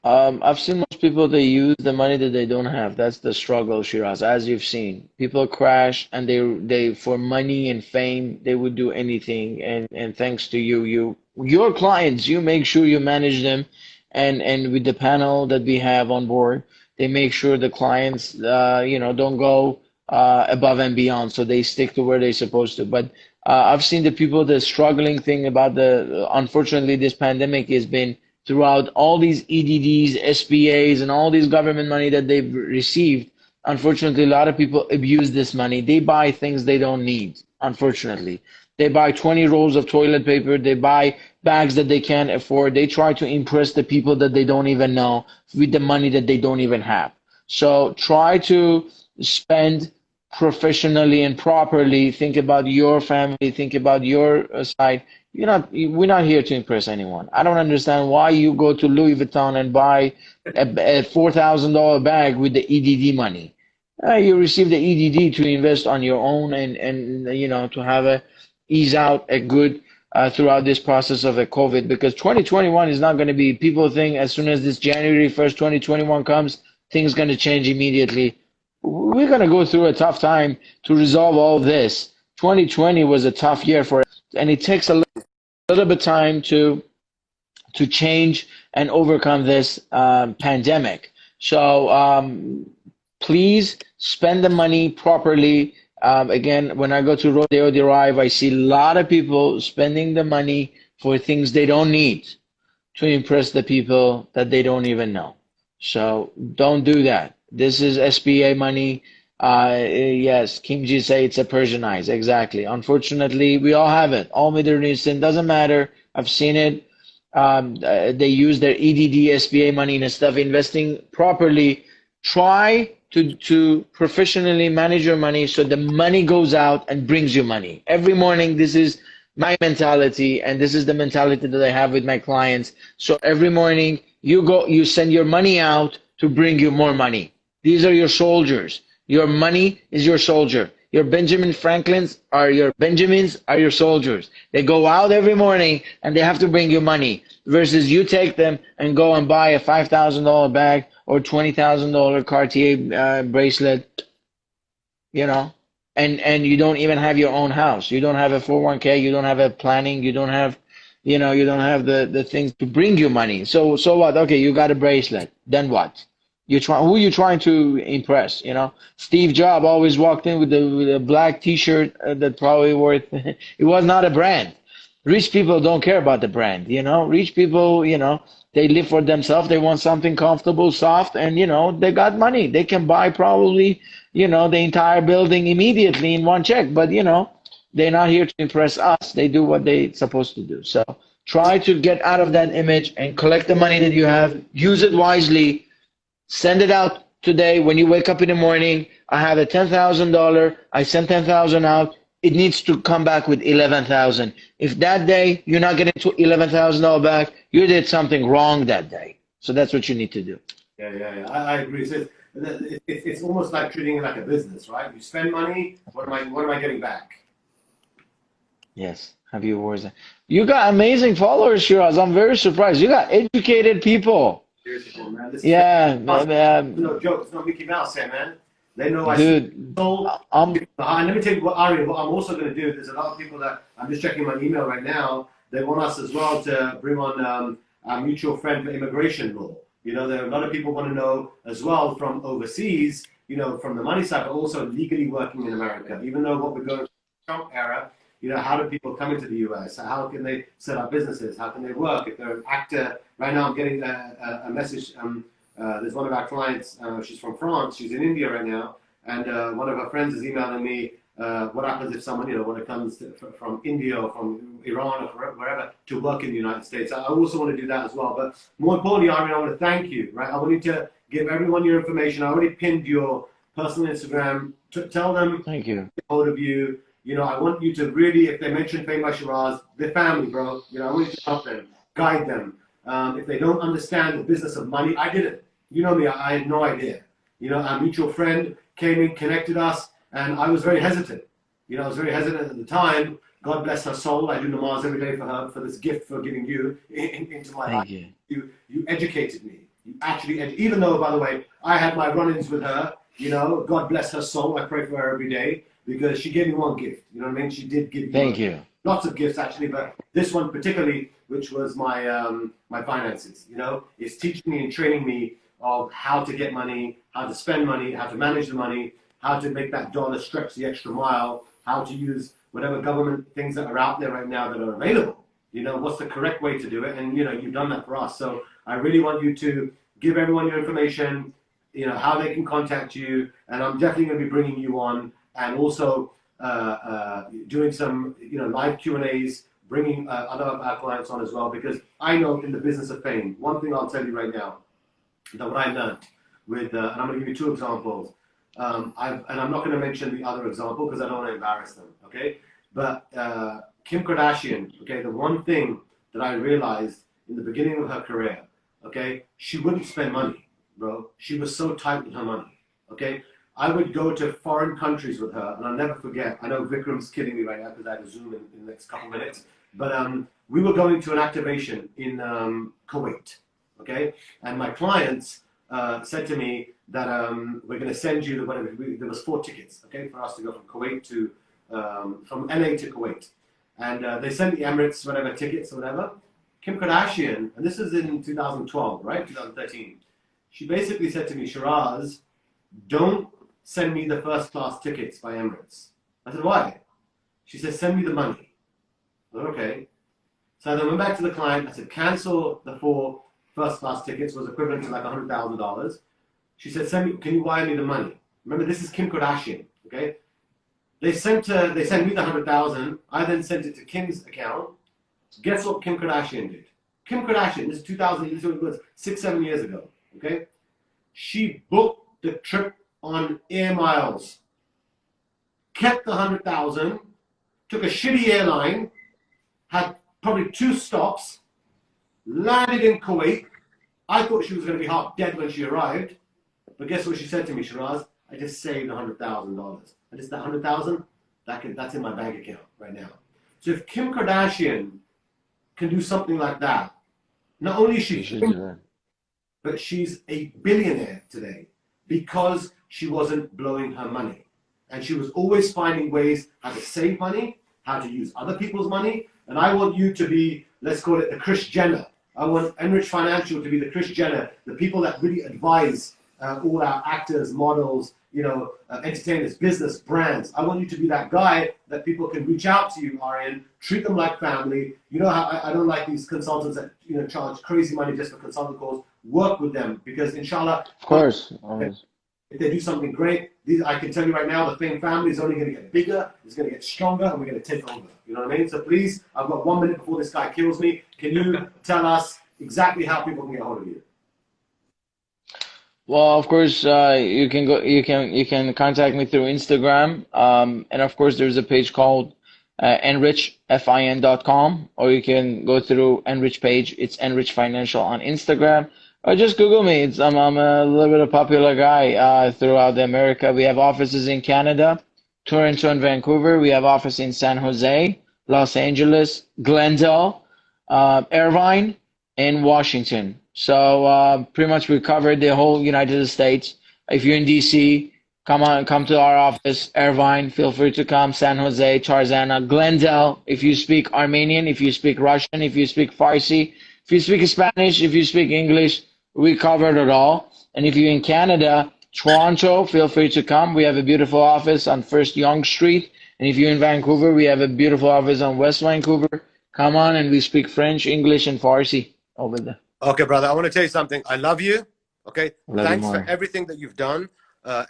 I've seen most people, they use the money that they don't have. That's the struggle, Shiraz, as you've seen. People crash and they for money and fame, they would do anything. And thanks to your clients, you make sure you manage them. And with the panel that we have on board, they make sure the clients, don't go above and beyond. So they stick to where they're supposed to. But I've seen the people, the struggling thing about unfortunately, this pandemic has been throughout all these EDDs, SBAs, and all these government money that they've received. Unfortunately, a lot of people abuse this money. They buy things they don't need, unfortunately. They buy 20 rolls of toilet paper. They buy bags that they can't afford. They try to impress the people that they don't even know with the money that they don't even have. So try to spend professionally and properly. Think about your family. Think about your side. We're not here to impress anyone. I don't understand why you go to Louis Vuitton and buy a $4,000 bag with the EDD money. You receive the EDD to invest on your own and to have a ease out a good throughout this process of a COVID, because 2021 is not going to be, people think as soon as this January 1st, 2021 comes, things going to change immediately. We're going to go through a tough time to resolve all this. 2020 was a tough year for it, and it takes a little bit of time to change and overcome this pandemic. So please spend the money properly. Again, when I go to Rodeo Drive, I see a lot of people spending the money for things they don't need to impress the people that they don't even know. So don't do that. This is SBA money. Yes, King G say it's a Persian eyes. Exactly. Unfortunately, we all have it. All Middle Eastern, doesn't matter. I've seen it. They use their EDD, SBA money and stuff, investing properly. Try to professionally manage your money so the money goes out and brings you money. Every morning, this is my mentality, and this is the mentality that I have with my clients. So every morning, you send your money out to bring you more money. These are your soldiers. Your money is your soldier. Your Benjamin Franklins are your Benjamins are your soldiers. They go out every morning and they have to bring you money, versus you take them and go and buy a $5,000 bag or $20,000 Cartier bracelet, and you don't even have your own house. You don't have a 401k. You don't have a planning. You don't have, you don't have the things to bring you money. So what? Okay, you got a bracelet. Then what? Who you trying to impress? Steve Jobs always walked in with a black T-shirt that probably worth. It was not a brand. Rich people don't care about the brand. Rich people, they live for themselves. They want something comfortable, soft, and they got money. They can buy probably the entire building immediately in one check. But they're not here to impress us. They do what they're supposed to do. So try to get out of that image and collect the money that you have. Use it wisely. Send it out today. When you wake up in the morning, I have a $10,000. I sent 10,000 out. It needs to come back with 11,000. If that day you're not getting $11,000 back, you did something wrong that day. So that's what you need to do. Yeah. I agree. So it's almost like treating it like a business, right? You spend money. What am I getting back? Yes. Have you words? You got amazing followers, Shiraz. I'm very surprised. You got educated people. Man. Yeah, no joke. It's not Mickey Mouse here, man. They know dude. and let me tell you what I'm also going to do. There's a lot of people that I'm just checking my email right now. They want us as well to bring on our mutual friend for immigration law. There are a lot of people want to know as well from overseas. From the money side, but also legally working in America. Even though what we're going through the Trump era. How do people come into the U.S.? How can they set up businesses? How can they work? If they're an actor, right now I'm getting a message. There's one of our clients, she's from France, she's in India right now, and one of her friends is emailing me, what happens if someone, when it comes from India or from Iran or wherever, to work in the United States. I also want to do that as well. But more importantly, Arian, I want to thank you, right? I want you to give everyone your information. I already pinned your personal Instagram. Tell them, thank you. Get hold of you. I want you to really, if they mention Famous Shiraz, their family, bro. I want you to help them, guide them. If they don't understand the business of money, I didn't. You know me, I had no idea. Our mutual friend came in, connected us, and I was very hesitant. I was very hesitant at the time. God bless her soul. I do namaz every day for her, for this gift for giving you into my life. You. You educated me. actually, and even though, by the way, I had my run-ins with her, you know, God bless her soul, I pray for her every day, because she gave me one gift, you know what I mean? She did give me Thank you. lots of gifts actually, but this one particularly, which was my my finances, you know, is teaching me and training me of how to get money, how to spend money, how to manage the money, how to make that dollar stretch the extra mile, how to use whatever government things that are out there right now that are available. You know, what's the correct way to do it? And, you know, you've done that for us. So I really want you to give everyone your information, you know, how they can contact you. And I'm definitely going to be bringing you on and also doing some, you know, live Q&As, bringing other of our clients on as well, because I know in the business of fame, one thing I'll tell you right now, that what I learned with, and I'm going to give you two examples. And I'm not going to mention the other example because I don't want to embarrass them, okay? But Kim Kardashian, okay, the one thing that I realized in the beginning of her career, okay, she wouldn't spend money, bro. She was so tight with her money, okay? I would go to foreign countries with her, and I'll never forget, I know Vikram's kidding me right now because I have a Zoom in the next couple minutes, but we were going to an activation in Kuwait, okay? And my clients said to me that we're going to send you whatever. There was 4 tickets, okay, for us to go from Kuwait to from LA to Kuwait, and they sent the Emirates whatever tickets or whatever. Kim Kardashian, and this is in 2012, right, 2013. She basically said to me, Shiraz, don't send me the first class tickets by Emirates. I said, why? She said, send me the money. I said, okay. So I then went back to the client. I said, cancel the 4 first class tickets, was equivalent to like $100,000. She said, can you wire me the money? Remember, this is Kim Kardashian, okay? They sent me the 100,000. I then sent it to Kim's account. Guess what Kim Kardashian did? Kim Kardashian, this is 2000, this was 6-7 years ago, okay? She booked the trip on air miles, kept the 100,000, took a shitty airline, had probably 2 stops, landed in Kuwait. I thought she was going to be half dead when she arrived. But guess what she said to me, Shiraz? I just saved $100,000. I just, that 100,000, that's in my bank account right now. So if Kim Kardashian can do something like that, not only is she, but she's a billionaire today because she wasn't blowing her money. And she was always finding ways how to save money, how to use other people's money. And I want you to be, let's call it the Kris Jenner. I want Enrich Financial to be the Kris Jenner, the people that really advise all our actors, models, you know, entertainers, business, brands. I want you to be that guy that people can reach out to you, Arian, treat them like family. You know how I don't like these consultants that, you know, charge crazy money just for consulting calls. Work with them because inshallah, of course, always. If they do something great, I can tell you right now, the Fame family is only going to get bigger, it's going to get stronger, and we're going to take over. You know what I mean? So please, I've got 1 minute before this guy kills me. Can you tell us exactly how people can get a hold of you? Well, of course, you can contact me through Instagram, and of course, there's a page called enrichfin.com, or you can go through Enrich page. It's Enrich Financial on Instagram, or just Google me. I'm a little bit of a popular guy throughout America. We have offices in Canada, Toronto, and Vancouver. We have office in San Jose, Los Angeles, Glendale, Irvine, and Washington. So pretty much we covered the whole United States. If you're in DC, come to our office. Irvine, feel free to come. San Jose, Tarzana, Glendale. If you speak Armenian, if you speak Russian, if you speak Farsi, if you speak Spanish, if you speak English, we covered it all. And if you're in Canada, Toronto, feel free to come. We have a beautiful office on First Yonge Street. And if you're in Vancouver, we have a beautiful office on West Vancouver. Come on, and we speak French, English, and Farsi over there. Okay, brother, I want to tell you something. I love you. Okay, thanks you for everything that you've done,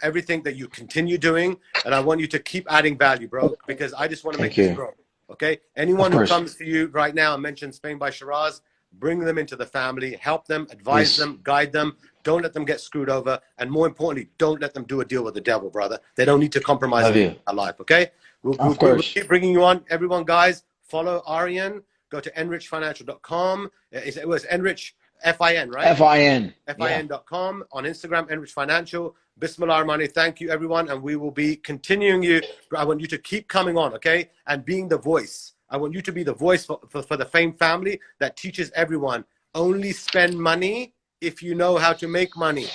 everything that you continue doing, and I want you to keep adding value, bro, because I just want to make this grow. Okay, anyone who comes to you right now and mentions Spain by Shiraz, bring them into the family, help them, advise them, guide them. Don't let them get screwed over, and more importantly, don't let them do a deal with the devil, brother. They don't need to compromise their life. Okay, we'll keep bringing you on, everyone, guys. Follow Arian. Go to enrichfinancial.com. It was Enrich. FIN, right? FIN. FIN.com. On Instagram, Enrich Financial. Bismillah ar-Rahmani. Thank you, everyone. And we will be continuing you. I want you to keep coming on, okay? And being the voice. I want you to be the voice for the Fame family that teaches everyone. Only spend money if you know how to make money.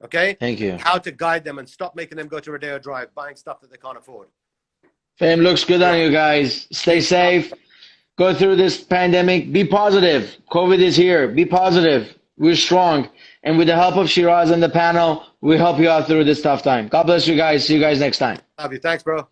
Okay? Thank you. How to guide them and stop making them go to Rodeo Drive, buying stuff that they can't afford. Fame looks good on you guys. Stay safe. Go through this pandemic. Be positive. COVID is here. Be positive. We're strong. And with the help of Shiraz and the panel, we help you out through this tough time. God bless you guys. See you guys next time. Love you. Thanks, bro.